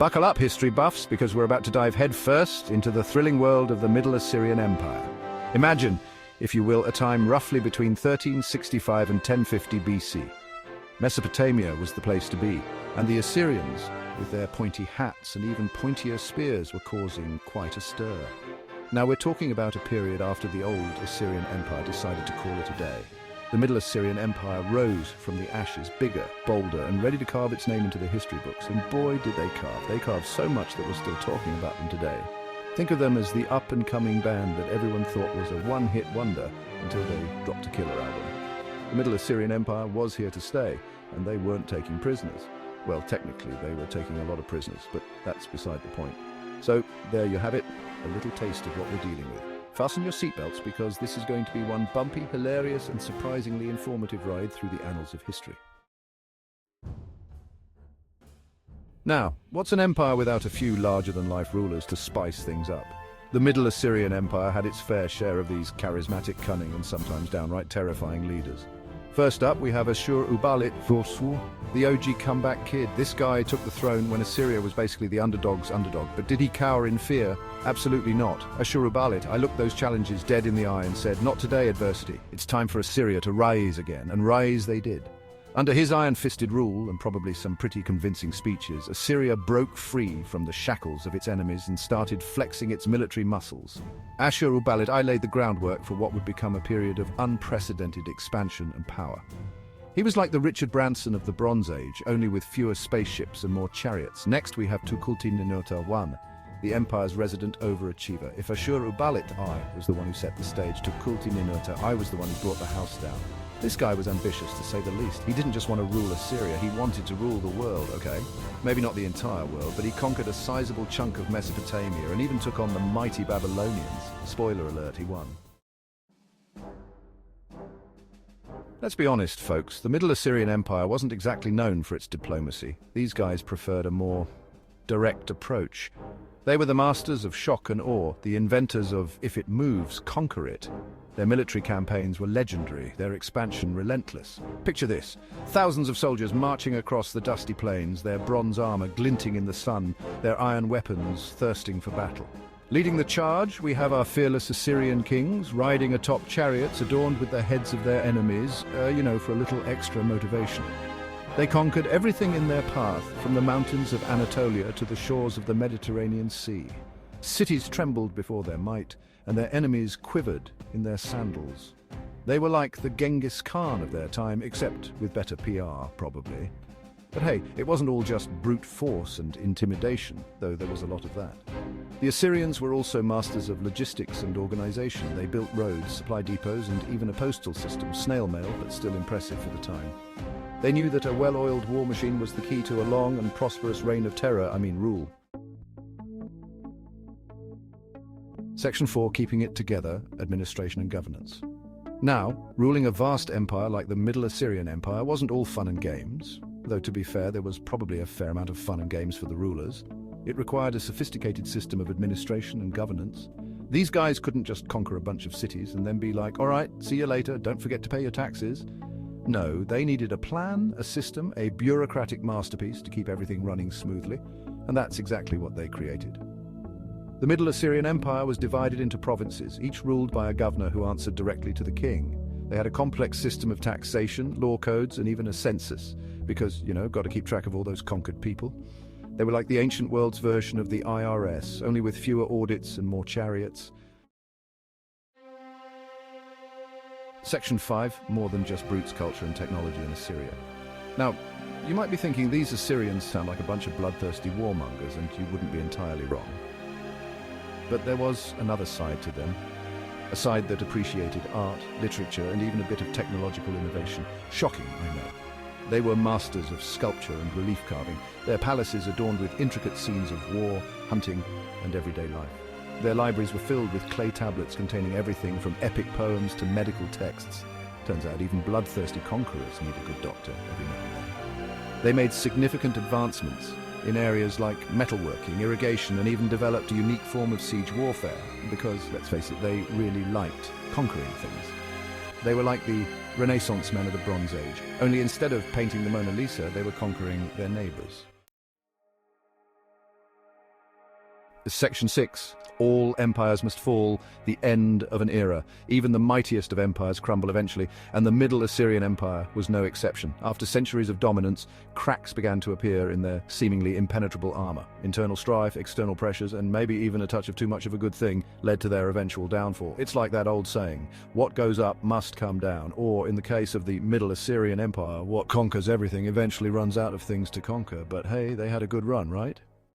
Buckle up, history buffs, because we're about to dive headfirst into the thrilling world of the Middle Assyrian Empire. Imagine, if you will, a time roughly between 1365 and 1050 BC. Mesopotamia was the place to be, and the Assyrians, with their pointy hats and even pointier spears, were causing quite a stir. Now we're talking about a period after the old Assyrian Empire decided to call it a day. The Middle Assyrian Empire rose from the ashes, bigger, bolder, and ready to carve its name into the history books. And boy, did they carve. They carved so much that we're still talking about them today. Think of them as the up-and-coming band that everyone thought was a one-hit wonder until they dropped a killer album. The Middle Assyrian Empire was here to stay, and they weren't taking prisoners. Well, technically, they were taking a lot of prisoners, but that's beside the point. So, there you have it, a little taste of what we're dealing with. Fasten your seatbelts, because this is going to be one bumpy, hilarious, and surprisingly informative ride through the annals of history. Now, what's an empire without a few larger-than-life rulers to spice things up? The Middle Assyrian Empire had its fair share of these charismatic, cunning, and sometimes downright terrifying leaders. First up, we have Ashur-uballit, the OG comeback kid. This guy took the throne when Assyria was basically the underdog's underdog. But did he cower in fear? Absolutely not. Ashur-uballit, I looked those challenges dead in the eye and said, "Not today, adversity. It's time for Assyria to rise again," and rise they did. Under his iron-fisted rule, and probably some pretty convincing speeches, Assyria broke free from the shackles of its enemies and started flexing its military muscles. Ashur-uballit, I laid the groundwork for what would become a period of unprecedented expansion and power. He was like the Richard Branson of the Bronze Age, only with fewer spaceships and more chariots. Next we have Tukulti-Ninurta I, the empire's resident overachiever. If Ashur-uballit I was the one who set the stage, Tukulti-Ninurta I was the one who brought the house down. This guy was ambitious, to say the least. He didn't just want to rule Assyria, he wanted to rule the world, okay? Maybe not the entire world, but he conquered a sizable chunk of Mesopotamia and even took on the mighty Babylonians. Spoiler alert, he won. Let's be honest, folks, the Middle Assyrian Empire wasn't exactly known for its diplomacy. These guys preferred a more direct approach. They were the masters of shock and awe, the inventors of, if it moves, conquer it. Their military campaigns were legendary, their expansion relentless. Picture this, thousands of soldiers marching across the dusty plains, their bronze armor glinting in the sun, their iron weapons thirsting for battle. Leading the charge, we have our fearless Assyrian kings, riding atop chariots adorned with the heads of their enemies, for a little extra motivation. They conquered everything in their path, from the mountains of Anatolia to the shores of the Mediterranean Sea. Cities trembled before their might, and their enemies quivered in their sandals. They were like the Genghis Khan of their time, except with better PR, probably. But hey, it wasn't all just brute force and intimidation, though there was a lot of that. The Assyrians were also masters of logistics and organization. They built roads, supply depots, and even a postal system, snail mail, but still impressive for the time. They knew that a well-oiled war machine was the key to a long and prosperous reign of terror, rule. Section 4, keeping it together, administration and governance. Now, ruling a vast empire like the Middle Assyrian Empire wasn't all fun and games, though to be fair, there was probably a fair amount of fun and games for the rulers. It required a sophisticated system of administration and governance. These guys couldn't just conquer a bunch of cities and then be like, "All right, see you later, don't forget to pay your taxes." No, they needed a plan, a system, a bureaucratic masterpiece to keep everything running smoothly, and that's exactly what they created. The Middle Assyrian Empire was divided into provinces, each ruled by a governor who answered directly to the king. They had a complex system of taxation, law codes, and even a census, because, got to keep track of all those conquered people. They were like the ancient world's version of the IRS, only with fewer audits and more chariots. Section 5, more than just brutes, culture and technology in Assyria. Now, you might be thinking these Assyrians sound like a bunch of bloodthirsty warmongers, and you wouldn't be entirely wrong. But there was another side to them, a side that appreciated art, literature, and even a bit of technological innovation. Shocking, I know. They were masters of sculpture and relief carving, their palaces adorned with intricate scenes of war, hunting, and everyday life. Their libraries were filled with clay tablets containing everything from epic poems to medical texts. Turns out even bloodthirsty conquerors need a good doctor every now and then. They made significant advancements in areas like metalworking, irrigation, and even developed a unique form of siege warfare, because, let's face it, they really liked conquering things. They were like the Renaissance men of the Bronze Age, only instead of painting the Mona Lisa, they were conquering their neighbors. Section 6. All empires must fall, the end of an era. Even the mightiest of empires crumble eventually, and the Middle Assyrian Empire was no exception. After centuries of dominance, cracks began to appear in their seemingly impenetrable armor. Internal strife, external pressures, and maybe even a touch of too much of a good thing led to their eventual downfall. It's like that old saying, what goes up must come down, or in the case of the Middle Assyrian Empire, what conquers everything eventually runs out of things to conquer. But hey, they had a good run, right?